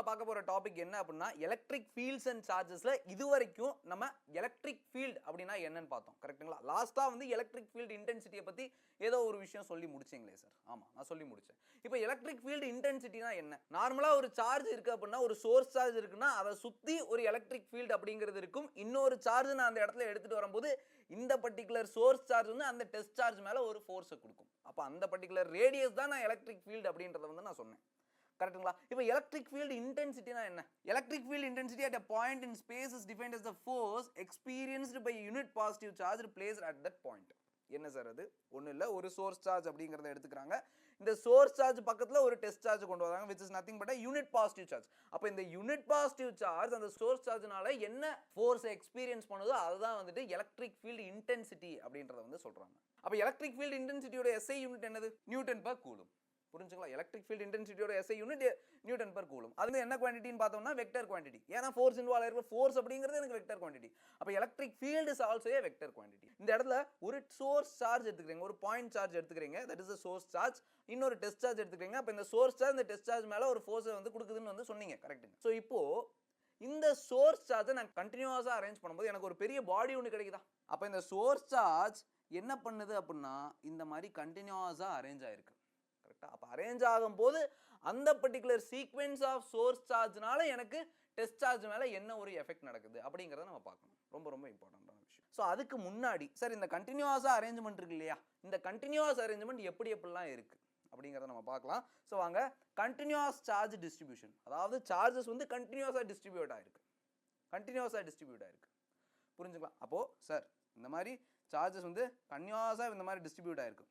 நம்ம பார்க்க போற டாபிக் என்ன அப்படின்னா எலக்ட்ரிக் ஃபீல்ட்ஸ் அண்ட் சார்ஜஸ்ல இதுவரைக்கும் நம்ம எலக்ட்ரிக் ஃபீல்ட் அப்படின்னா என்னன்னு பார்த்தோம். கரெக்ட்டுங்களா? லாஸ்டா வந்து எலக்ட்ரிக் ஃபீல்ட் இன்டென்சிட்டியை பத்தி ஏதோ ஒரு விஷயம் சொல்லி முடிச்சீங்களே சார். ஆமா, நான் சொல்லி முடிச்சேன். இப்போ எலக்ட்ரிக் ஃபீல்ட் இன்டென்சிட்டினா என்ன? நார்மலா ஒரு சார்ஜ் இருக்கு அப்படின்னா, ஒரு சோர்ஸ் சார்ஜ் இருக்குன்னா அதை சுத்தி ஒரு எலக்ட்ரிக் ஃபீல்ட் அப்படிங்கிறது இருக்கும். இன்னொரு சார்ஜ் நான் அந்த இடத்துல எடுத்துட்டு வரும்போது இந்த பர்டிகுலர் சோர்ஸ் சார்ஜ் வந்து அந்த டெஸ்ட் சார்ஜ் மேல ஒரு ஃபோர்ஸை கொடுக்கும். அப்போ அந்த பர்டிகுலர் ரேடியஸ் தான் நான் எலக்ட்ரிக் ஃபீல்ட் அப்படின்றத வந்து நான் சொன்னேன். கரெக்ட்டுங்களா? இப்போ எலக்ட்ரிக் ஃபீல்ட் இன்டென்சிட்டினா என்ன? Electric field intensity at a point in space is defined as the force experienced by a unit positive charge placed at that point. என்ன சார் அது? ஒன்றும் இல்லை, ஒரு சோர்ஸ் சார்ஜ் அப்படிங்கிறத எடுத்துக்கிறாங்க. இந்த சோர்ஸ் சார்ஜ் பக்கத்தில் ஒரு டெஸ்ட் சார்ஜ் கொண்டு வராங்க, which is nothing but a unit positive charge. அப்போ இந்த யூனிட் பாசிட்டிவ் சார்ஜ் அந்த சோர்ஸ் சார்ஜ்னால என்ன ஃபோர்ஸை எக்ஸ்பீரியன்ஸ் பண்ணுதோ அதுதான் வந்துட்டு எலக்ட்ரிக் ஃபீல்ட் இன்டென்சிட்டி அப்படின்றத வந்து சொல்றாங்க. அப்போ எலக்ட்ரிக் ஃபீல்ட் இன்டென்சிட்டியோட SI யூனிட் என்னது? Newton per coulomb. புரிஞ்சுங்களா? எலக்ட்ரிக் ஃபீல்ட் இன்டென்சிட்டியோட SI unit newton per coulomb. அது என்ன குவான்டிட்டின்னு பார்த்தோம்னா வெக்டர் குவான்டிட்டி. ஏன்னா ஃபோர்ஸ் இன்வால்வ் ஆகிற ஃபோர்ஸ் அப்படிங்கிறது எனக்கு வெக்டர் குவான்டிட்டி. அப்போ electric field is also a vector quantity. இந்த இடத்துல ஒரு சோர்ஸ் சார்ஜ் எடுத்துக்கிறீங்க, ஒரு பாயிண்ட் சார்ஜ் எடுத்துக்கிறீங்க, that is a source charge. இன்னொரு டெஸ்ட் சார்ஜ் எடுத்துக்கிறீங்க. அப்போ இந்த சோர்ஸ் சார்ஜ் இந்த டெஸ்ட் சார்ஜ் மேல ஒரு ஃபோர்ஸை வந்து கொடுக்குதுன்னு வந்து சொன்னீங்க. கரெக்ட்டுங்க? ஸோ இப்போ இந்த சோர்ஸ் சார்ஜை நான் கண்டினியூஸாக அரேஞ்ச் பண்ணும்போது எனக்கு ஒரு பெரிய பாடி ஒன்று கிடைக்குதா? அப்போ இந்த சோர்ஸ் சார்ஜ் என்ன பண்ணுது அப்படின்னா இந்த மாதிரி கண்டினியூஸாக அரேஞ்ச் ஆயிருக்கு. கரெக்டா? அப்போ அரேஞ்ச் ஆகும்போது அந்த பர்டிகுலர் சீக்வென்ஸ் ஆஃப் சோர்ஸ் சார்ஜ்னால எனக்கு டெஸ்ட் சார்ஜ் மேலே என்ன ஒரு எஃபெக்ட் நடக்குது அப்படிங்கிறத நம்ம பார்க்கணும். ரொம்ப ரொம்ப இம்பார்ட்டண்டான விஷயம். ஸோ அதுக்கு முன்னாடி சார் இந்த கண்டினியூஸாக அரேஞ்ச்மெண்ட் இருக்கு இல்லையா, இந்த கண்டினியூஸ் அரேஞ்ச்மெண்ட் எப்படிலாம் இருக்கு அப்படிங்கிறத நம்ம பார்க்கலாம். ஸோ வாங்க, கண்டினியூஸ் சார்ஜ் டிஸ்ட்ரிபியூஷன், அதாவது சார்ஜஸ் வந்து கண்டினியூஸாக டிஸ்ட்ரிபியூட் ஆயிருக்கு. புரிஞ்சுக்கலாம்? அப்போ சார் இந்த மாதிரி சார்ஜஸ் வந்து கண்டினியூஸாக இந்த மாதிரி டிஸ்ட்ரிபியூட் ஆயிருக்கு.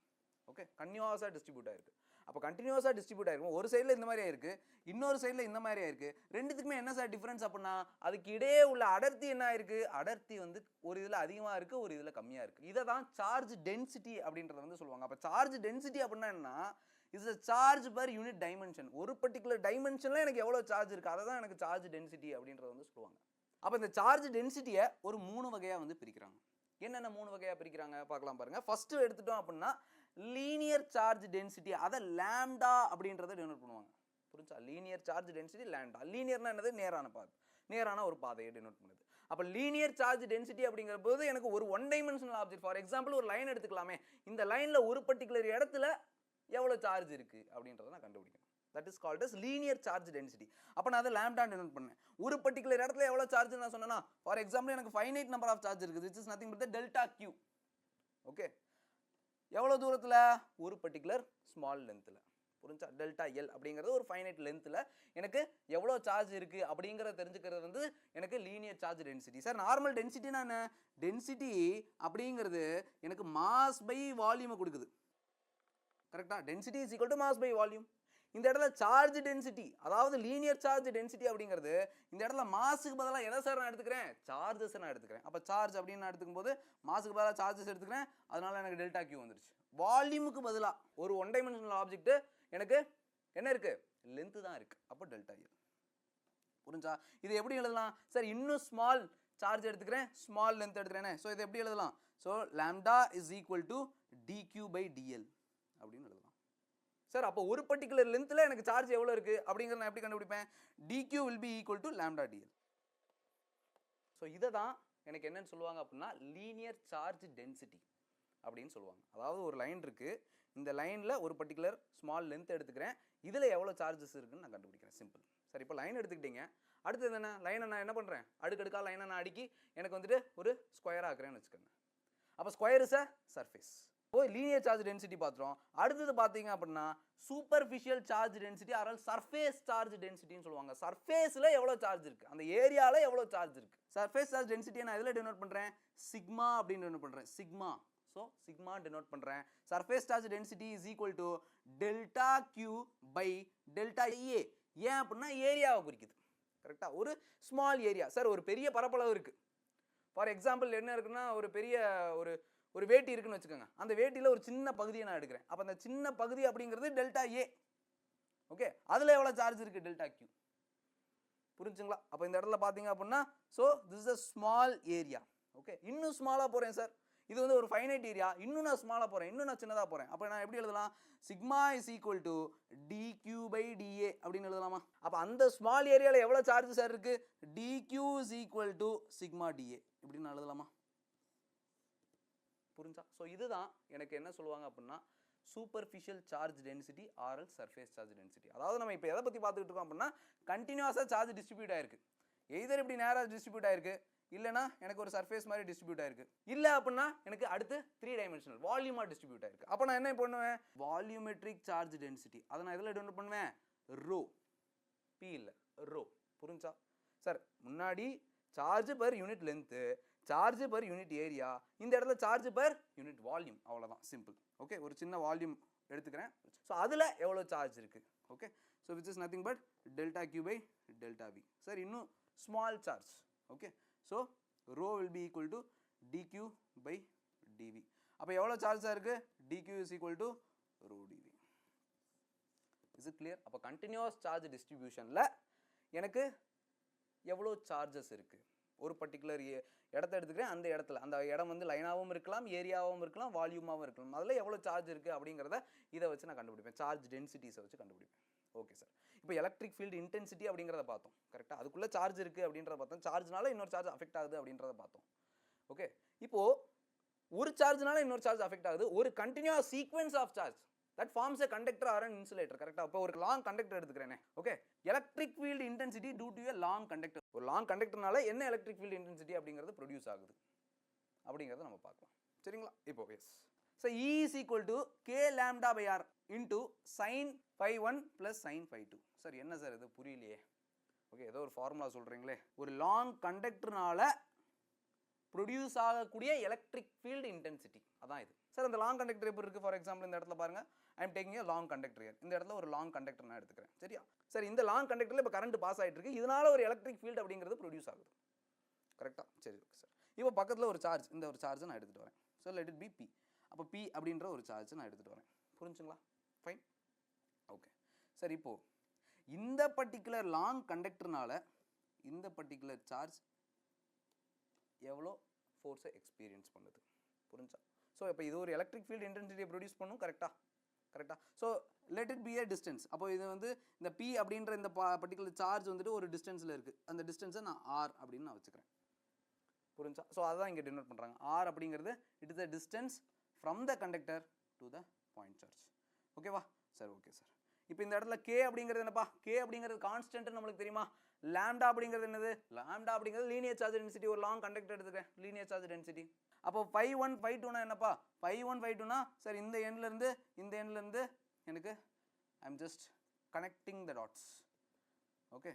ஓகே, கண்டினியூஸாக டிஸ்ட்ரிபியூட் ஆயிருக்கு. அப்போ கண்டினியூஸாக டிஸ்ட்ரிபியூட் ஆயிருக்கும். ஒரு சைடில் இந்த மாதிரி ஆயிருக்கு, இன்னொரு சைடில் இந்த மாதிரி ஆயிருக்கு. ரெண்டுத்துக்குமே என்ன சார் டிஃபரன்ஸ் அப்படின்னா அதுக்கு இடையே உள்ள அடர்த்தி என்ன ஆயிருக்கு? அடர்த்தி வந்து ஒரு இதில் அதிகமாக இருக்கு, ஒரு இதில் கம்மியாக இருக்கு. இதை தான் சார்ஜ் டென்சிட்டி அப்படின்றத வந்து சொல்லுவாங்க. அப்போ சார்ஜ் டென்சிட்டி அப்படின்னா என்ன? Is a charge per unit dimension. ஒரு பர்டிகுலர் டைமென்ஷனில் எனக்கு எவ்வளோ சார்ஜ் இருக்குது அதை தான் எனக்கு சார்ஜ் டென்சிட்டி அப்படின்றத வந்து சொல்லுவாங்க. அப்போ இந்த சார்ஜ் டென்சிட்டியை ஒரு 3 வகையாக வந்து பிரிக்கிறாங்க. என்னென்ன 3 வகையாக பிரிக்கிறாங்க பார்க்கலாம் பாருங்க. ஃபர்ஸ்ட் எடுத்துட்டோம் அப்படின்னா லீனியர் சார்ஜ் டென்சிட்டி, அதை லாம்டா அப்படின்றத டினோட் பண்ணுவாங்க. புரிஞ்சா? Linear charge density lambda. லீனியர்னா என்னது? நேரான பாதை, நேரான ஒரு பாதையை டினோட் பண்ணுது. அப்போ லீனியர் சார்ஜ் டென்சிட்டி அப்படிங்கிற போது எனக்கு ஒரு one dimensional object, for example ஒரு லைன் எடுத்துக்கலாமே, இந்த லைனில் ஒரு பர்டிகுலர் இடத்துல எவ்வளோ சார்ஜ் இருக்குது அப்படின்றத நான் கண்டுபிடிக்கணும். That is called as linear charge density. அப்போ நான் அதை லாம்டா டினோட் பண்ணேன். ஒரு பர்டிகுலர் இடத்துல எவ்வளோ சார்ஜ் நான் சொன்னேன்னா, ஃபார் எக்ஸாம்பிள் எனக்கு ஃபைனைட் நம்பர் ஆஃப் சார்ஜ் இருக்குது, which is nothing but the delta q. Okay, எவ்வளோ தூரத்தில்? ஒரு பர்டிகுலர் ஸ்மால் லென்த்தில். புரிஞ்சா? டெல்டா எல் அப்படிங்கிறது ஒரு ஃபைனைட் லென்த்தில் எனக்கு எவ்வளோ சார்ஜ் இருக்குது அப்படிங்கிறத தெரிஞ்சுக்கிறது வந்து எனக்கு லீனியர் சார்ஜ் டென்சிட்டி. சார் நார்மல் டென்சிட்டினா என்ன? டென்சிட்டி அப்படிங்கிறது எனக்கு மாஸ் பை வால்யூமை கொடுக்குது. கரெக்டாக? Density is equal to mass by volume. இந்த இடத்துல சார்ஜ் டென்சிட்டி, அதாவது லீனியர் சார்ஜ் டென்சிட்டி அப்படிங்கிறது இந்த இடத்துல மாஸுக்கு பதிலாக எதை சார் நான் எடுத்துக்கிறேன்? சார்ஜஸ் நான் எடுத்துக்கிறேன். அப்போ சார்ஜ் அப்படின்னு நான் எடுத்துக்கும் போது மாஸுக்கு பதிலாக சார்ஜஸ் எடுத்துக்கிறேன், அதனால எனக்கு டெல்டா கியூ வந்துருச்சு. வால்யூமுக்கு பதிலாக ஒரு ஒன் டைமென்ஷனல் ஆப்ஜெக்ட் எனக்கு என்ன இருக்கு? லென்த்து தான் இருக்கு. அப்போ டெல்டா எல். புரிஞ்சா? இது எப்படி எழுதலாம் சார்? இன்னும் ஸ்மால் சார்ஜ் எடுத்துக்கிறேன், ஸ்மால் லென்த் எடுத்துக்கிறேன். ஸோ இது எப்படி எழுதலாம்? So lambda is equal to dq by dl அப்படின்னு எழுதலாம். சார் அப்போ ஒரு பர்டிகுலர் லென்த்தில் எனக்கு சார்ஜ் எவ்வளோ இருக்குது அப்படிங்கிறத நான் எப்படி கண்டுபிடிப்பேன்? Dq will be equal to lambda dl. So இதை தான் எனக்கு என்னன்னு சொல்லுவாங்க அப்படின்னா லீனியர் சார்ஜ் டென்சிட்டி அப்படின்னு சொல்லுவாங்க. அதாவது ஒரு லைன் இருக்குது, இந்த லைனில் ஒரு பர்டிகுலர் ஸ்மால் லென்த் எடுத்துக்கிறேன், இதில் எவ்வளோ சார்ஜஸ் இருக்குன்னு நான் கண்டுபிடிக்கிறேன். சிம்பிள். சரி, இப்போ லைன் எடுத்துக்கிட்டீங்க. அடுத்தது என்ன? லைனை நான் என்ன பண்ணுறேன்? அடுக்கடுக்காக லைனை நான் அடுக்கி எனக்கு வந்துட்டு ஒரு ஸ்கொயர் ஆக்குறேன்னு வச்சுக்கோங்க. அப்போ ஸ்கொயர் இஸ் அ சர்ஃபேஸ். இப்போ லீனியர் சார்ஜ் டென்சிட்டி பார்த்துறோம். அடுத்தது பார்த்தீங்க அப்படின்னா superficial charge density or surface charge டென்சிட்டின்னு சொல்லுவாங்க. சர்ஃபேஸில் எவ்வளோ சார்ஜ் இருக்குது, அந்த ஏரியாவில் எவ்வளோ சார்ஜ் இருக்குது. சர்ஃபேஸ் சார்ஜ் டென்சிட்டியை நான் இதில் டினோட் பண்ணுறேன், சிக்மா அப்படின்னு டினோட் பண்ணுறேன். சிக்மா. ஸோ சிக்மா டினோட் பண்ணுறேன். Surface charge density is equal to delta q by delta A. ஏன் அப்படின்னா ஏரியாவை குறிக்குது. கரெக்டாக? ஒரு ஸ்மால் ஏரியா. சார் ஒரு பெரிய பரப்பளவு இருக்குது, ஃபார் எக்ஸாம்பிள் என்ன இருக்குன்னா ஒரு பெரிய ஒரு வேட்டி இருக்குன்னு வச்சுக்கோங்க. அந்த வேட்டியில் ஒரு சின்ன பகுதியை நான் எடுக்கிறேன். அப்போ அந்த சின்ன பகுதி அப்படிங்கிறது டெல்டா ஏ. ஓகே, அதில் எவ்வளோ சார்ஜ் இருக்குது? Delta q. புரிஞ்சுங்களா? அப்போ இந்த இடத்துல பார்த்தீங்க அப்படின்னா so this is a small area. Okay, இன்னும் ஸ்மாலாக போகிறேன் சார். இது வந்து ஒரு ஃபைனைட் ஏரியா, இன்னும் நான் ஸ்மாலாக போகிறேன், இன்னும் நான் சின்னதாக போகிறேன். அப்போ நான் எப்படி எழுதலாம்? Sigma is equal to dq by dA அப்படின்னு எழுதலாமா? அப்போ அந்த ஸ்மால் ஏரியாவில் எவ்வளோ சார்ஜ் சார் இருக்கு? Dq is equal to sigma dA இப்படின்னு எழுதலாமா? புரிஞ்சா? ஸோ இதுதான் எனக்கு என்ன சொல்லுவாங்க அப்படின்னா superficial charge density or surface charge density. அதாவது நம்ம இப்போ எதை பற்றி பார்த்துக்கிட்டு இருக்கோம் அப்படின்னா கண்டினியூஸாக சார்ஜ் டிஸ்ட்ரிபியூட் ஆயிருக்கு. எய்தர் இப்படி நேராக டிஸ்ட்ரிபியூட் ஆயிருக்கு, இல்லைனா எனக்கு ஒரு சர்ஃபேஸ் மாதிரி டிஸ்ட்ரிபியூட் ஆயிருக்கு, இல்லை அப்படின்னா எனக்கு அடுத்து 3 டைமென்ஷனல் வால்யூமாக டிஸ்ட்ரிபியூட் ஆயிருக்கு. அப்போ நான் என்ன பண்ணுவேன்? வால்யூமெட்ரிக் சார்ஜ் டென்சிட்டி அதை நான் இதில் டெவலப் பண்ணுவேன் ரோ, பி இல்லை ரோ. புரிஞ்சா சார்? முன்னாடி charge per unit length, charge per unit area, இந்த இடத்துல சார்ஜ் பர் யூனிட் வால்யூம், அவ்வளோதான் சிம்பிள். ஓகே, ஒரு சின்ன வால்யூம் எடுத்துக்கிறேன். ஸோ அதில் எவ்வளோ சார்ஜ் இருக்குது? Okay, so which is nothing but delta q by delta v. Sir இன்னும் small charge. Okay, so rho will be equal to dq by dv. அப்போ எவ்வளோ சார்ஜாக இருக்குது? Dq is equal to rho dv. Is it clear? அப்போ continuous charge டிஸ்ட்ரிபியூஷனில் எனக்கு எவ்வளோ charges இருக்குது? ஒரு பர்டிகுலர் இடத்த எடுத்துக்கிறேன், அந்த இடத்துல அந்த இடம் வந்து லைனாகவும் இருக்கலாம், ஏரியாவும் இருக்கலாம், வால்யூமாகவும் இருக்கலாம். அதில் எவ்வளோ சார்ஜ் இருக்குது அப்படிங்கிறத இதை வச்சு நான் கண்டுபிடிப்பேன், சார்ஜ் டென்சிட்டிஸை வச்சு கண்டுபிடிப்பேன். ஓகே சார், இப்போ எலக்ட்ரிக் ஃபீல்டு இன்டென்சிட்டி அப்படிங்கிறத பார்த்தோம். கரெக்டாக அதுக்குள்ளே சார்ஜ் இருக்குது அப்படின்றத பார்த்தோம், சார்ஜ்னால இன்னொரு சார்ஜ் அஃபெக்ட் ஆகுது அப்படின்றத பார்த்தோம். ஓகே, இப்போது ஒரு சார்ஜ்னால இன்னொரு சார்ஜ் அஃபெக்ட் ஆகுது, ஒரு continuous sequence of charge that forms a conductor or an insulator. கரெக்டா? அப்போ ஒரு லாங் கண்டக்டர் எடுத்துக்கிறேனே. Okay, electric field intensity due to a long conductor. ஒரு லாங் கண்டக்டர்னால என்ன எலக்ட்ரிக் ஃபீல்டு இன்டென்சிட்டி அப்படிங்கிறது ப்ரொடியூஸ் ஆகுது அப்படிங்கிறத நம்ம பார்க்கலாம். சரிங்களா? இப்போ yes. So E is equal to k lambda by r into sin phi1 plus sin phi2. Sir என்ன சார் இது புரியலையே? ஓகே, ஏதோ ஒரு ஃபார்முலா சொல்கிறீங்களே. ஒரு லாங் கண்டக்டர்னால ப்ரொடியூஸ் ஆகக்கூடிய எலக்ட்ரிக் ஃபீல்டு இன்டென்சிட்டி அதான் இது. சார் அந்த லாங் கண்டக்டர் எப்படி இருக்குது? ஃபார் எக்ஸாம்பிள் இந்த இடத்துல பாருங்கள், ஐ am taking a long conductor year. இந்த இடத்துல ஒரு லாங் கண்டக்டர் நான் எடுத்துக்கிறேன். சரியா? சார் இந்த லாங் கண்டக்டரில் இப்போ கரண்ட் பாஸ் ஆகிட்டு இருக்கு, இதனால ஒரு எலக்ட்ரிக் ஃபீல்டு அப்படிங்கிறது ப்ரொடியூஸ் ஆகுது. கரெக்டாக? சரி, ஓகே சார். இப்போ பக்கத்தில் ஒரு சார்ஜ், இந்த ஒரு சார்ஜை நான் எடுத்துகிட்டு வரேன். So let it be P. அப்போ பி அப்படின்ற ஒரு சார்ஜை நான் எடுத்துகிட்டு வரேன். புரிஞ்சுங்களா? ஃபைன். ஓகே சார், இப்போது இந்த பர்டிகுலர் லாங் கண்டக்டர்னால இந்த பர்டிகுலர் சார்ஜ் எவ்வளோ ஃபோர்ஸை எக்ஸ்பீரியன்ஸ் பண்ணுது? புரிஞ்சா? ஸோ இப்போ இது ஒரு எலக்ட்ரிக் ஃபீல்டு இன்டென்சிட்டியை ப்ரொடியூஸ் பண்ணும். கரெக்டாக? கரெக்டாக. So let it B A distance. அப்போ இது வந்து இந்த பி அப்படின்ற இந்த பர்டிகுலர் சார்ஜ் வந்துட்டு ஒரு டிஸ்டன்ஸில் இருக்குது. அந்த டிஸ்டன்ஸை நான் ஆர் அப்படின்னு நான் வச்சுக்கிறேன். புரிஞ்சா? ஸோ அதுதான் இங்கே டினோட் பண்ணுறாங்க. ஆர் அப்படிங்கிறது it is the distance from the conductor to the point charge. ஓகேவா சார்? Okay sir. இப்போ இந்த இடத்துல கே அப்படிங்கிறது என்னப்பா? கே அப்படிங்கிறது கான்ஸ்டன்ட் நம்மளுக்கு தெரியுமா? லாம்டா அப்படிங்கிறது என்னது? லாம்டா அப்படிங்கிறது லீனியர் சார்ஜ் டென்சிட்டி. ஒரு லாங் கண்டக்டர் எடுத்துக்கிறேன், லீனியர் சார்ஜ் டென்சிட்டி. அப்போ φ1 φ2னா என்னப்பா? φ1 φ2னா சார் இந்த எண்ட்லேருந்து இந்த எண்ட்லேருந்து எனக்கு I am just connecting the dots. Okay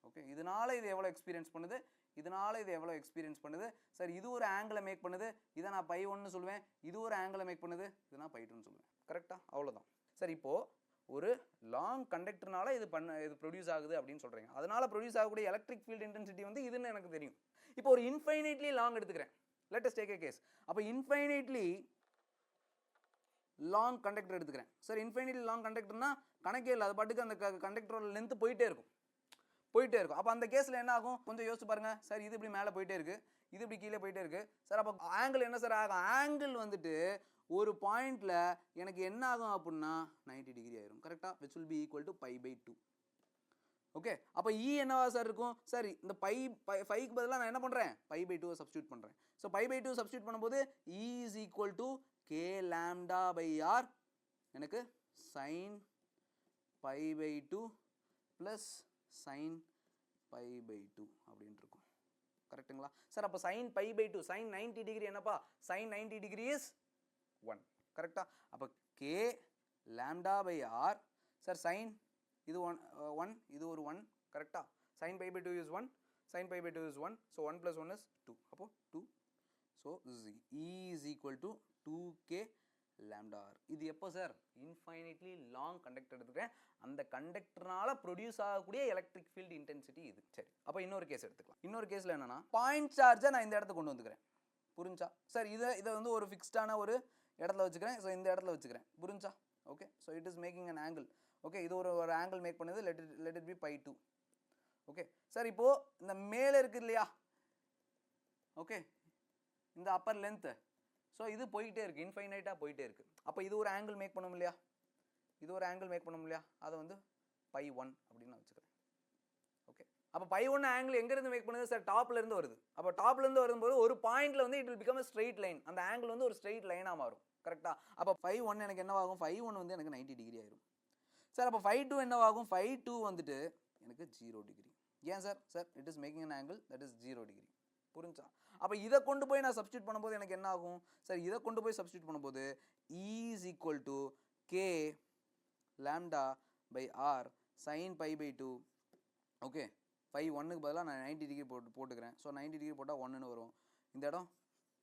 okay, இதனால இது எவ்வளோ எக்ஸ்பீரியன்ஸ் பண்ணுது, இதனால இது எவ்வளோ எக்ஸ்பீரியன்ஸ் பண்ணுது சார். இது ஒரு ஆங்கிளை மேக் பண்ணுது, இதை நான் φ1னு சொல்லுவேன். இது ஒரு ஆங்கிளை மேக் பண்ணுது, இதை நான் φ2னு சொல்லுவேன். கரெக்டாக? அவ்வளோதான் சார். இப்போது ஒரு லாங் கண்டக்டர்னால இது ப்ரொடியூஸ் ஆகுது அப்படின்னு சொல்கிறீங்க. அதனால ப்ரொடியூஸ் ஆகக்கூடிய எலக்ட்ரிக் ஃபீல்டு இன்டென்சிட்டி வந்து இதுன்னு எனக்கு தெரியும். இப்போ ஒரு இன்ஃபைனைட்லி லாங் எடுத்துக்கிறேன். Let us take a case. அப்போ இன்ஃபைனைட்லி லாங் கண்டக்டர் எடுத்துக்கிறேன் சார். இன்ஃபைனைட்லி லாங் கண்டக்டர்னா கணக்கே இல்லை, அது பாட்டுக்கு அந்த கண்டக்டரோட லென்த் போயிட்டே இருக்கும். அப்போ அந்த கேஸில் என்ன ஆகும் கொஞ்சம் யோசிச்சு பாருங்க சார். இது இப்படி மேலே போயிட்டே இருக்குது, இது இப்படி கீழே போயிட்டே இருக்குது சார். அப்போ ஆங்கிள் என்ன சார் ஆகும்? ஆங்கிள் வந்துட்டு ஒரு பாயிண்டில் எனக்கு என்ன ஆகும் அப்படின்னா 90 டிகிரி ஆயிரும். கரெக்டாக? Which will be equal to π/2. Okay, அப்போ இ என்னவா சார் இருக்கும்? சார் இந்த ஃபைக்கு பதிலாக நான் என்ன பண்ணுறேன்? π/2 சப்ஸ்டியூட் பண்ணுறேன். ஸோ π/2 சப்ஸ்டியூட் பண்ணும்போது E is equal to k lambda by r எனக்கு sin π/2 ப்ளஸ் sin π/2 அப்படின்னு இருக்கும். கரெக்டுங்களா சார்? அப்போ sin π/2 sin 90 டிகிரி என்னப்பா? sin 90 degree is 1. கரெக்டா? அப்போ k lambda by r sir sin இது 1 இது ஒரு 1. கரெக்டா? sin π/2 is 1, sin π/2 is 1. So 1 + 1 is 2. அப்போ 2. So E is equal to 2k lambda r. இது எப்போ சார்? இன்ஃபைனைட்லி லாங் கண்டக்டர் எடுத்துக்கிறேன். அந்த கண்டக்டர்னால ப்ரொடியூஸ் ஆகக்கூடிய எலக்ட்ரிக் ஃபீல்டு இன்டென்சிட்டி இது. சரி, அப்போ இன்னொரு கேஸ் எடுத்துக்கலாம். இன்னொரு கேஸில் என்னன்னா பாயிண்ட் சார்ஜை நான் இந்த இடத்துக்கு கொண்டு வந்துக்கிறேன். புரிஞ்சா சார்? இதை வந்து ஒரு ஃபிக்ஸ்டான ஒரு இடத்துல வச்சுக்கிறேன். ஸோ இந்த இடத்துல வச்சுக்கிறேன். புரிஞ்சா? Okay, so it is making an angle. Okay, இது ஒரு ஆங்கிள் மேக் பண்ணுது. Let it be π2. Okay sir, இப்போது இந்த மேலே இருக்குது இல்லையா? ஓகே, இந்த அப்பர் லென்த்து. ஸோ இது போயிட்டே இருக்குது, இன்ஃபைனைட்டாக போயிட்டே இருக்குது. அப்போ இது ஒரு ஆங்கிள் மேக் பண்ணணும் இல்லையா, இது ஒரு ஆங்கிள் மேக் பண்ணணும் இல்லையா, அதை வந்து π1 அப்படின்னு நான் வச்சுக்கிறேன். ஓகே, அப்போ π1 ஆங்கிள் எங்கேருந்து மேக் பண்ணுது சார், டாப்லேருந்து வருது. அப்போ டாப்லேருந்து வரும்போது ஒரு பாயிண்ட்ல வந்து it will become a straight line, அந்த ஆங்கிள் வந்து ஒரு ஸ்ட்ரெயிட் லைனாக மாறும். கரெக்டாக? அப்போ φ1 எனக்கு என்னவாகும், φ1 வந்து எனக்கு 90 டிகிரி ஆயிரும் சார். அப்போ φ2 என்னவாகும், φ2 வந்துட்டு எனக்கு 0 டிகிரி. ஏன் sir, sir it is making an angle that is 0 degree. புரிஞ்சா? அப்போ இதை கொண்டு போய் நான் சப்ஸ்டியூட் பண்ணும்போது எனக்கு என்ன ஆகும் சார், இதை கொண்டு போய் சப்ஸ்டியூட் பண்ணும்போது E is equal to K lambda by R sin π/2. Okay, φ1க்கு பதிலாக நான் 90 டிகிரி போட்டுக்கிறேன். ஸோ 90 டிகிரி போட்டால் 1ன்னு வரும். இந்த இடம்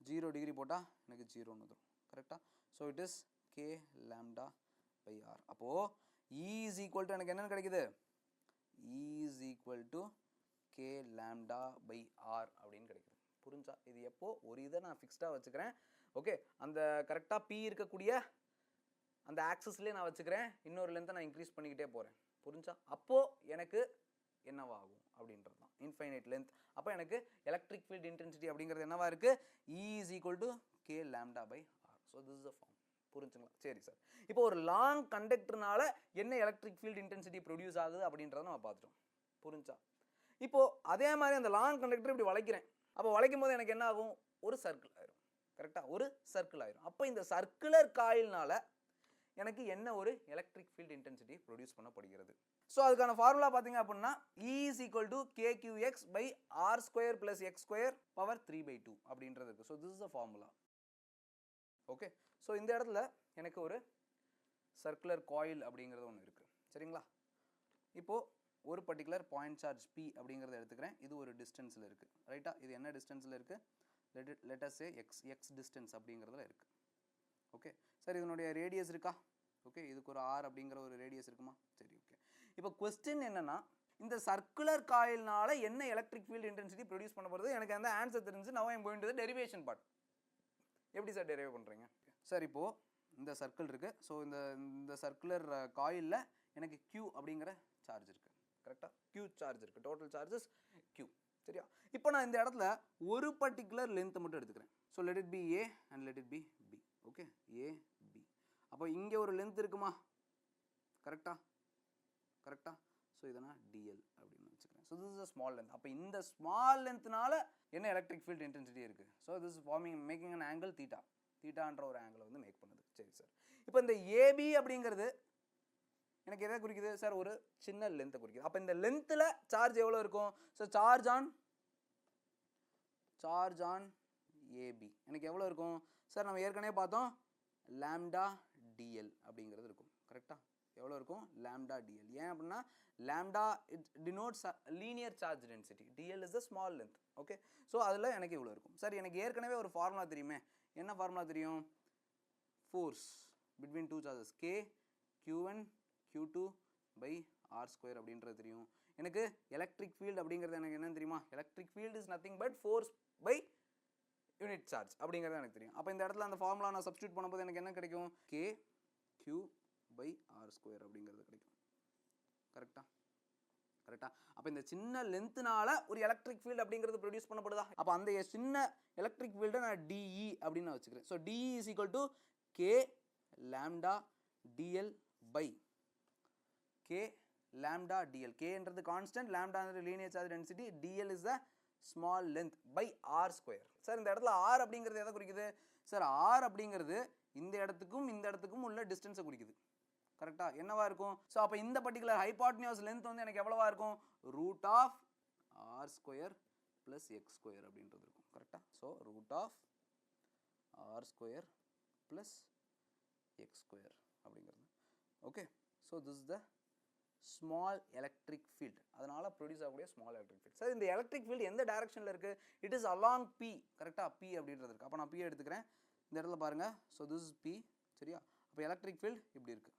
0 டிகிரி போட்டால் எனக்கு 0ன்னு வரும். கரெக்டாக? So it is K lambda by R. அப்போது E is equal to எனக்கு என்னென்னு கிடைக்குது, E is equal to K lambda by R அப்படின்னு கிடைக்குது. புரிஞ்சா? இது எப்போ ஒரு இதை நான் ஃபிக்ஸ்டாக வச்சுக்கிறேன். ஓகே, அந்த கரெக்டாக P இருக்கக்கூடிய அந்த ஆக்சஸ்லேயே நான் வச்சுக்கிறேன், இன்னொரு லென்த்தை நான் இன்க்ரீஸ் பண்ணிக்கிட்டே போகிறேன். புரிஞ்சா? அப்போது எனக்கு என்னவாகும் அப்படின்றது தான் இன்ஃபைனைட் லென்த். அப்போ எனக்கு எலக்ட்ரிக் ஃபீல்ட் இன்டென்சிட்டி அப்படிங்கிறது என்னவா இருக்குது, E is equal to K lambda by R. So this is a form. புரிஞ்சுங்களா? சரி சார், இப்போ ஒரு லாங் கண்டக்டர்னால என்ன எலக்ட்ரிக் ஃபீல்ட் இன்டென்சிட்டி ப்ரொடியூஸ் ஆகுது அப்படின்றத நம்ம பார்த்துட்டோம். புரிஞ்சா? இப்போ அதே மாதிரி அந்த லாங் கண்டக்டர் இப்படி வளைக்கிறேன். அப்போ வளைக்கும் போது எனக்கு என்ன ஆகும், ஒரு சர்க்கிள் ஆயிரும். கரெக்டாக? ஒரு சர்க்கிள் ஆயிரும். அப்போ இந்த சர்க்குலர் காயில்னால எனக்கு என்ன ஒரு எலக்ட்ரிக் ஃபீல்ட் இன்டென்சிட்டி ப்ரொடியூஸ் பண்ணப்படுகிறது. ஸோ அதுக்கான ஃபார்முலா பார்த்தீங்க அப்படின்னா E is equal to KQX by R square plus X square power 3/2 அப்படின்றது இருக்குது. So this is a formula. Okay, so இந்த இடத்துல எனக்கு ஒரு சர்க்குலர் காயில் அப்படிங்கிறது ஒன்று இருக்குது. சரிங்களா? இப்போது ஒரு பர்டிகுலர் பாயிண்ட் சார்ஜ் P அப்படிங்கிறத எடுத்துக்கிறேன். இது ஒரு டிஸ்டன்ஸில் இருக்குது. ரைட்டா? இது என்ன டிஸ்டன்ஸில் இருக்குது, let us say x distance அப்படிங்கிறதுல இருக்குது. ஓகே சார், இதனுடைய ரேடியஸ் இருக்கா? ஓகே, இதுக்கு ஒரு R அப்படிங்கிற ஒரு ரேடியஸ் இருக்குமா? சரி, ஓகே. இப்போ கொஸ்டின் என்னன்னா, இந்த சர்க்குலர் காயில்னால என்ன எலக்ட்ரிக் ஃபீல்ட் இன்டென்சிட்டி ப்ரொடியூஸ் பண்ண போகிறது, எனக்கு அந்த ஆன்சர் தெரிஞ்சு now I am going to the derivation part. எப்படி சார் டெரைவ் பண்ணுறீங்க சார்? இப்போது இந்த சர்க்கிள் இருக்குது. ஸோ இந்த சர்க்குலர் காயிலில் எனக்கு Q அப்படிங்கிற சார்ஜ் இருக்குது. கரெக்டாக? Q சார்ஜ் இருக்குது. Total charges Q. சரியா? இப்போ நான் இந்த இடத்துல ஒரு பர்டிகுலர் லென்த்தை மட்டும் எடுத்துக்கிறேன். So let it be A and let it be B. Okay, A B. அப்போ இங்கே ஒரு லென்த் இருக்குமா? கரெக்டாக? கரெக்டாக? ஸோ இதை நான் DL அப்படின்னு வச்சுக்கிறேன். So this is a small length. அப்போ இந்த ஸ்மால் லென்த்னால என்ன எலக்ட்ரிக் ஃபீல்ட் இன்டென்சிட்டி இருக்குது. So this is making an angle தீட்டான்ற ஒரு ஆங்கிளை வந்து மேக் பண்ணுது. சரி சார், இப்போ இந்த AB அப்படிங்கிறது எனக்கு எதை குறிக்குது சார், ஒரு சின்ன லென்த்தை குறிக்குது. அப்போ இந்த லென்த்தில் சார்ஜ் எவ்வளோ இருக்கும்? ஸோ சார்ஜ் ஆன் AB எனக்கு எவ்வளோ இருக்கும் சார்? நம்ம ஏற்கனவே பார்த்தோம் lambda DL அப்படிங்கிறது இருக்கும். கரெக்டாக? எவ்வளோ இருக்கும்? lambda DL. ஏன் அப்படின்னா lambda it denotes linear charge density, DL is the small length. Okay, so அதில் எனக்கு இவ்வளோ இருக்கும். சார் எனக்கு ஏற்கனவே ஒரு ஃபார்முலா தெரியுமே, என்ன ஃபார்முலா தெரியும்? Force between two charges K Q1 Q2 by R square அப்படின்றது தெரியும். எனக்கு எலக்ட்ரிக் ஃபீல்டு அப்படிங்கிறது எனக்கு என்னன்னு தெரியுமா? Electric field is nothing but force by unit charge அப்படிங்கிறது எனக்கு தெரியும். அப்போ இந்த இடத்துல அந்த ஃபார்முலா நான் சப்ஸ்டியூட் பண்ணும்போது எனக்கு என்ன கிடைக்கும்? K Q by R square அப்படிங்கிறது கிடைக்கும். கரெக்டாக? கரெக்டாக? அப்போ இந்த சின்ன லென்த்னால ஒரு எலக்ட்ரிக் ஃபீல்டு அப்படிங்கிறது ப்ரொடியூஸ் பண்ணப்படுதா? அப்போ அந்த சின்ன எலக்ட்ரிக் ஃபீல்டை நான் DE அப்படின்னு நான் வச்சுக்கிறேன். So DE is equal to K lambda DL by K lambda DL. Kன்றது கான்ஸ்டன்ட், லாம்டான்றது linear charge density, DL is the small length by R square. Sir இந்த இடத்துல R அப்படிங்கிறது எதை குறிக்குது சார்? R அப்படிங்கிறது இந்த இடத்துக்கும் உள்ள டிஸ்டன்ஸை குறிக்குது. கரெக்டாக? என்னவா இருக்கும்? ஸோ அப்போ இந்த பர்டிகுலர் ஹைபாட்னியூஸ் லென்த் வந்து எனக்கு எவ்வளவா இருக்கும்? Root of R square plus x square அப்படின்றது இருக்கும். கரெக்டாக? So root of R square plus x square அப்படிங்கிறது. Okay, so this is the small electric field. அதனால் ப்ரொடியூஸ் ஆகக்கூடிய ஸ்மால் எலக்ட்ரிக் ஃபீல்ட். சார் இந்த எலக்ட்ரிக் ஃபீல்டு எந்த டைரக்ஷனில் இருக்குது? It is along P. கரெக்டாக? P அப்படின்றது இருக்குது. அப்போ நான் P எடுத்துக்கிறேன். இந்த இடத்துல பாருங்கள். So this is P. சரியா? அப்போ எலக்ட்ரிக் ஃபீல்டு இப்படி இருக்குது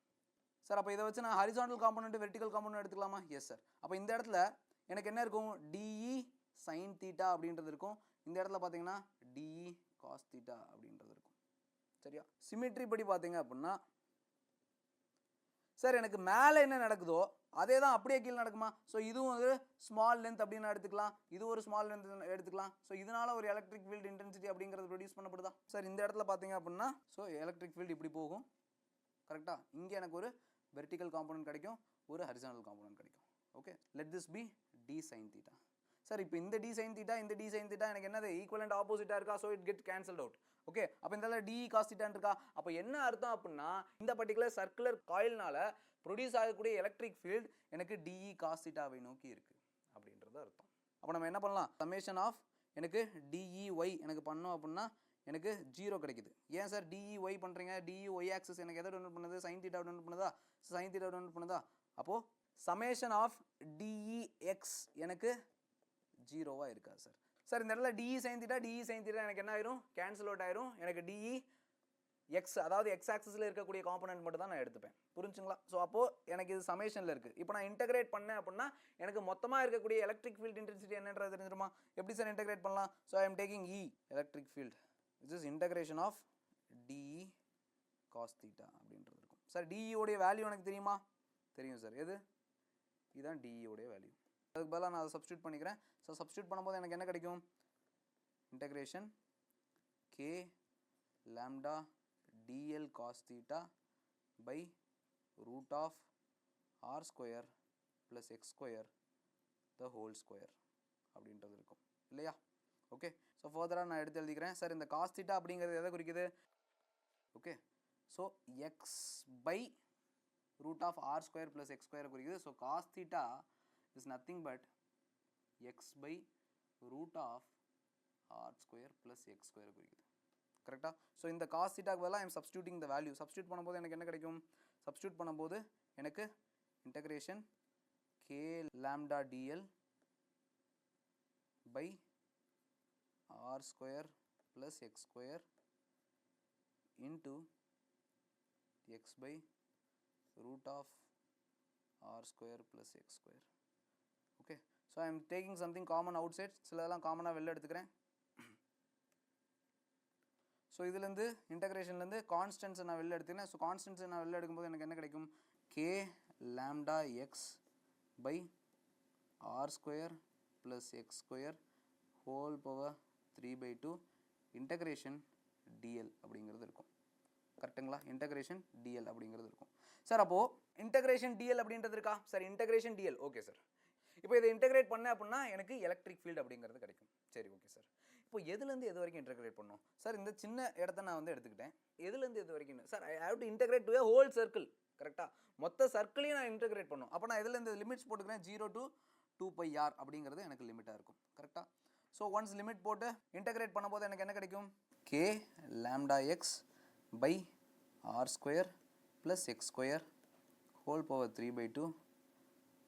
சார். அப்போ இதை வச்சு நான் ஹரிசாண்டல் காம்பனண்ட் வெர்டிகல் காம்பனண்ட் எடுத்துக்கலாமா? Yes sir. அப்போ இந்த இடத்துல எனக்கு என்ன இருக்கும்? DE sin தீட்டா அப்படின்றது இருக்கும். இந்த இடத்துல பார்த்தீங்கன்னா DE cos தீட்டா அப்படின்றது இருக்கும். சரியா? சிமெட்ரி படி பார்த்தீங்க அப்படின்னா சார் எனக்கு மேலே என்ன நடக்குதோ அதே தான் அப்படியே கீழே நடக்குமா? ஸோ இதுவும் ஒரு ஸ்மால் லென்த் அப்படின்னு எடுத்துக்கலாம், இது ஒரு ஸ்மால் லென்த் எடுத்துக்கலாம். ஸோ இதனால ஒரு எலக்ட்ரிக் ஃபீல்டு இன்டென்சிட்டி அப்படிங்கிறது ப்ரொடியூஸ் பண்ணப்படுதா? சார் இந்த இடத்துல பார்த்தீங்க அப்படின்னா ஸோ எலக்ட்ரிக் ஃபீல்டு இப்படி போகும் கரெக்டாக. இங்கே எனக்கு ஒரு வெர்டிக்கல் காம்பனன்ட் கிடைக்கும், ஒரு ஹரிசாண்டல் காம்பனன்ட் கிடைக்கும். Okay, let this be d sine theta. Sir இப்போ இந்த டி சைன் தீட்டா இந்த டி சைன் தீட்டா எனக்கு என்னது ஈக்குவலண்ட் ஆப்போசிட்டாக இருக்கா? So it get cancelled out. Okay, அப்போ இந்த டி காஸ் தீட்டான்னு இருக்கா? அப்போ என்ன அர்த்தம் அப்படின்னா இந்த பர்டிகுலர் சர்க்குலர் காயில்னால ப்ரொடியூஸ் ஆகக்கூடிய எலக்ட்ரிக் ஃபீல்டு எனக்கு டிஇ காஸ் தீட்டாவை நோக்கி இருக்குது அப்படின்றது அர்த்தம். அப்போ நம்ம என்ன பண்ணலாம்? சமேஷன் ஆஃப் எனக்கு டிஇஒய் எனக்கு பண்ணோம் அப்படின்னா எனக்கு 0 கிடைக்குது. ஏன் சார் டிஇஒய் பண்ணுறீங்க? டிஇஒய் ஆக்சஸ் எனக்கு எதை டோனட் பண்ணுது? சைன் தீட்டா டோனட் பண்ணுதா? சைன் தீட்டா டோனட் பண்ணுதா? அப்போது சமேஷன் ஆஃப் டிஇஎக்ஸ் எனக்கு 0வா இருக்கா சார்? சார் இந்த இடத்துல டிஇ சைன் தீட்டா எனக்கு என்ன ஆயிரும்? கேன்சல் அவுட் ஆயிரும். எனக்கு டிஇ எக்ஸ் அதாவது எக்ஸ் ஆக்சிஸில் இருக்கக்கூடிய காம்பனன்ட் மட்டும் தான் நான் எடுத்துப்பேன். புரிஞ்சுங்களா? ஸோ அப்போது எனக்கு இது சமேஷனில் இருக்குது. இப்போ நான் இன்டெகிரேட் பண்ணேன் அப்படின்னா எனக்கு மொத்தமாக இருக்கக்கூடிய எலக்ட்ரிக் ஃபீல்டு இன்டென்சிட்டி என்னன்றது தெரிஞ்சிருமா? எப்படி சார் இன்டெகிரேட் பண்ணலாம்? So I am taking E electric field which is integration of d E cos theta அப்படின்றது இருக்கும். சார் டிஇயோடைய வேல்யூ எனக்கு தெரியுமா? தெரியும் சார். எது? இதுதான் டிஇயோடைய வேல்யூ. அதுக்கு பதிலாக நான் அதை சப்ஸ்டியூட் பண்ணிக்கிறேன். ஸோ சப்ஸ்டியூட் பண்ணும்போது எனக்கு என்ன கிடைக்கும்? Integration K lambda dl cos theta by root of r square plus x square the whole square அப்படின்றது இருக்கும் இல்லையா? ஓகே, ஸோ ஃபர்தராக நான் எடுத்து எழுதிக்கிறேன். சார் இந்த காஸ் தீட்டா அப்படிங்கிறது எதை குறிக்குது? Okay, so x by root of R square plus x square குறிக்குது. So cos theta is nothing but x by root of R square plus x square குறிக்குது. கரெக்டா? ஸோ இந்த காஸ் தீட்டாக்கு பதிலாக I am substituting the value. Substitute பண்ணும்போது எனக்கு என்ன கிடைக்கும்? சப்ஸ்டியூட் பண்ணும்போது எனக்கு integration K lambda DL by R square plus x square into x by root of R square plus x square. Okay, so I am taking something common outside. சிலதெல்லாம் காமனாக வெளில எடுத்துக்கிறேன். ஸோ இதுலேருந்து இன்டெகிரேஷன்லேருந்து கான்ஸ்டன்ஸை நான் வெளில எடுத்துக்கிறேன். ஸோ கான்ஸ்டன்ஸை நான் வெளில எடுக்கும்போது எனக்கு என்ன கிடைக்கும்? K lambda x by R square plus x square whole power 3/2 integration d l அப்படிங்கிறது இருக்கும். கரெக்டுங்களா? இன்டெகிரேஷன் டிஎல் அப்படிங்கிறது இருக்கும். சார் அப்போது இன்டெகிரேஷன் டிஎல் அப்படின்றது இருக்கா? Sir integration d l okay sir. இப்போ இதை இன்டெகிரேட் பண்ணேன் அப்படின்னா எனக்கு எலக்ட்ரிக் ஃபீல்டு அப்படிங்கிறது கிடைக்கும். சரி ஓகே சார். இப்போ எதுலேருந்து எது வரைக்கும் இன்டெகிரேட் பண்ணணும்? சார் இந்த சின்ன இடத்த நான் வந்து எடுத்துக்கிட்டேன். எதுலேருந்து எது வரைக்கும்? Sir I have to integrate to a whole circle. கரெக்டாக? மொத்த சர்க்கிளையும் நான் இன்டெகிரேட் பண்ணணும். அப்போ நான் எதுலேருந்து லிமிட்ஸ் போட்டுக்கிறேன்? 0 to 2πr அப்படிங்கிறது எனக்கு லிமிட்டாக இருக்கும். கரெக்டாக? ஸோ ஒன்ஸ் லிமிட் போட்டு இன்டெகிரேட் பண்ணும்போது எனக்கு என்ன கிடைக்கும்? K lambda x by R square plus x square whole power 3/2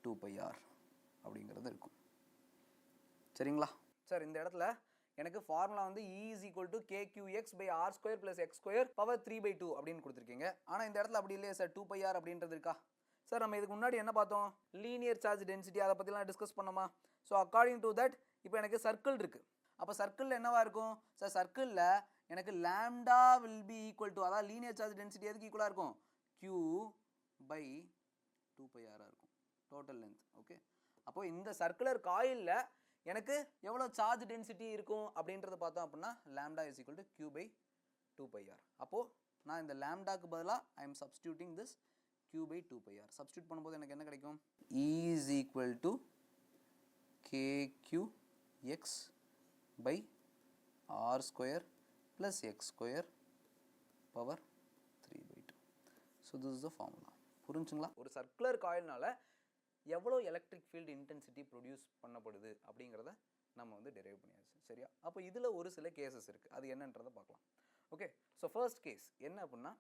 2πr அப்படிங்கிறது இருக்கும். சரிங்களா? சார் இந்த இடத்துல எனக்கு ஃபார்முலா வந்து E is equal to KQX by R square plus X square power 3/2 அப்படின்னு கொடுத்துருக்கீங்க. ஆனால் இந்த இடத்துல அப்படி இல்லையா சார்? 2πr அப்படின்றது இருக்கா? சார் நம்ம இதுக்கு முன்னாடி என்ன பார்த்தோம்? லீனியர் சார்ஜ் டென்சிட்டி அதை பற்றிலாம் டிஸ்கஸ் பண்ணோமா? ஸோ அக்கார்டிங் டு தட் இப்போ எனக்கு சர்க்கிள் இருக்குது. அப்போ சர்க்கிளில் என்னவா இருக்கும்? சார் சர்க்கிளில் எனக்கு lambda will be equal to அதாவது லீனியர் சார்ஜ் டென்சிட்டி எதுக்கு ஈக்குவலாக இருக்கும்? Q by 2πr இருக்கும் டோட்டல் லென்த். ஓகே, அப்போது இந்த சர்க்குலர் காயிலில் எனக்கு எவ்வளோ சார்ஜ் டென்சிட்டி இருக்கும் அப்படின்றத பார்த்தோம் அப்படின்னா lambda is equal to Q by 2πr. அப்போது நான் இந்த லாம்டாக்கு பதிலாக I am substituting this Q by 2πr. Substitute பண்ணும்போது எனக்கு என்ன கிடைக்கும்? E is equal to KQX by R square plus X square power 3/2. So this is the formula. புரிஞ்சுங்களா? ஒரு சர்க்குலர் காயில்னால எவ்வளோ எலக்ட்ரிக் ஃபீல்டு இன்டென்சிட்டி ப்ரொடியூஸ் பண்ணப்படுது அப்படிங்கிறத நம்ம வந்து டெரைவ் பண்ணியாச்சு. சரியா? அப்போ இதில் ஒரு சில கேசஸ் இருக்குது. அது என்னன்றதை பார்க்கலாம். ஓகே, ஸோ ஃபர்ஸ்ட் கேஸ் என்ன அப்படின்னா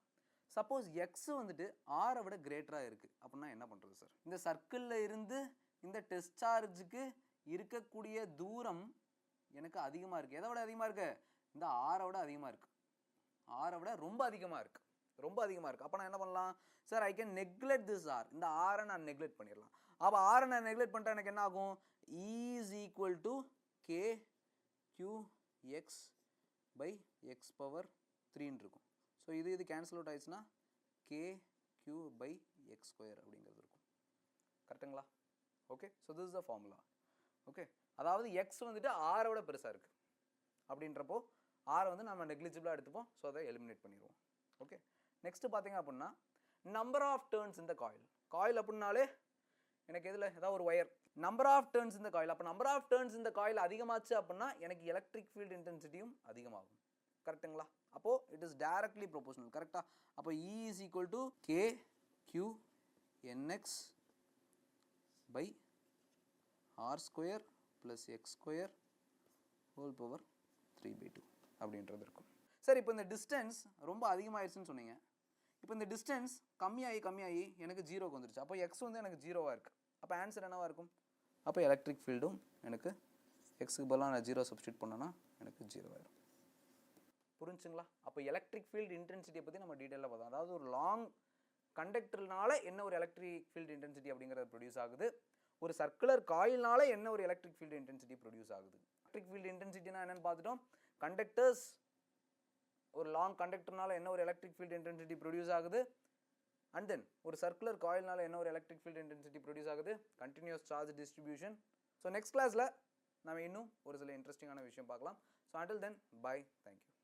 சப்போஸ் எக்ஸ் வந்துட்டு ஆரை விட கிரேட்டராக இருக்குது அப்படின்னா என்ன பண்ணுறது சார்? இந்த சர்க்கிளில் இருந்து இந்த டெஸ்ட் சார்ஜுக்கு இருக்கக்கூடிய தூரம் எனக்கு அதிகமாக இருக்குது. எதை விட அதிகமாக இருக்குது? இந்த ஆரை விட அதிகமாக இருக்குது. ஆரை விட ரொம்ப அதிகமாக இருக்குது. ரொம்ப அதிகமாக இருக்குது. அப்போ நான் என்ன பண்ணலாம் sir? I can neglect this r. இந்த ஆரை நான் நெக்லெக்ட் பண்ணிடலாம். அப்போ ஆரை நான் நெக்லெக்ட் பண்ணிட்டா எனக்கு என்ன ஆகும்? E is equal to KQX by x power 3 இருக்கும். ஸோ இது கேன்சல் அவுட் ஆயிடுச்சுன்னா KQ by எக்ஸ் ஸ்கொயர் அப்படிங்கிறது இருக்கும். கரெக்டுங்களா? Okay, so this is the formula. Okay, அதாவது எக்ஸ் வந்துட்டு ஆரோட பெருசாக இருக்குது அப்படின்றப்போ ஆரை வந்து நம்ம நெக்லிஜிபிளாக எடுத்துப்போம். ஸோ அதை எலிமினேட் பண்ணிடுவோம். ஓகே, நெக்ஸ்ட் பார்த்தீங்க அப்படின்னா நம்பர் ஆஃப் டேர்ன்ஸ் இந்த காயில். காயில் அப்படின்னாலே எனக்கு எதில் ஏதாவது ஒரு ஒயர். நம்பர் ஆஃப் டேர்ன்ஸ் இந்த காயில். அப்போ நம்பர் ஆஃப் டேர்ன்ஸ் இந்த காயில் அதிகமாச்சு அப்படின்னா எனக்கு எலக்ட்ரிக் ஃபீல்டு இன்டென்சிட்டியும் அதிகமாகும். கரெக்டுங்களா? அப்போது இட் இஸ் டைரக்ட்லி ப்ரொபோஷனல். கரெக்டாக? அப்போ E is equal to KQ NX by R square plus X square whole power 3/2 அப்படின்றது இருக்கும். சரி, இப்போ இந்த டிஸ்டன்ஸ் ரொம்ப அதிகமாகிடுச்சுன்னு சொன்னீங்க. இப்போ இந்த டிஸ்டன்ஸ் கம்மியாகி எனக்கு ஜீரோக்கு வந்துருச்சு. அப்போ எக்ஸ் வந்து எனக்கு ஜீரோவாக இருக்குது. அப்போ ஆன்சர் என்னவாக இருக்கும்? அப்போ எலக்ட்ரிக் ஃபீல்டும் எனக்கு எக்ஸுக்கு பதிலாக நான் ஜீரோ சப்ஸ்டியூட் பண்ணேன்னா எனக்கு ஜீரோ ஆயிடும். புரிஞ்சுங்களா? அப்போ எலக்ட்ரிக் ஃபீல்டு இன்டென்சிட்டியை பற்றி நம்ம டீட்டெயிலாக பார்த்தோம். அதாவது ஒரு லாங் கண்டக்டர்னால என்ன ஒரு எலக்ட்ரிக் ஃபீல்டு இன்டென்சிட்டி அப்படிங்கிறது ப்ரொடியூஸ் ஆகுது, ஒரு சர்க்குலர் காயில்னால என்ன ஒரு எலக்ட்ரிக் ஃபீல்டு இன்டென்சிட்டி ப்ரொடியூஸ் ஆகுது. எலக்ட்ரிக் ஃபீல்டு இன்டென்சிட்டினா என்னன்னு பார்த்துட்டோம். கண்டக்டர்ஸ், ஒரு லாங் கண்டக்டர்னால என்ன ஒரு எலக்ட்ரிக் ஃபீல்டு இன்டென்சிட்டி ப்ரொடியூஸ் ஆகுது, அண்ட் தென் ஒரு சர்க்குலர் காயில்னால என்ன ஒரு எலக்ட்ரிக் ஃபீல்டு இன்டென்சிட்டி ப்ரொடியூஸ் ஆகுது, continuous charge distribution. So next கிளாஸில் நம்ம இன்னும் ஒரு சில இன்ட்ரெஸ்டிங்கான விஷயம் பார்க்கலாம். So until then bye, thank you.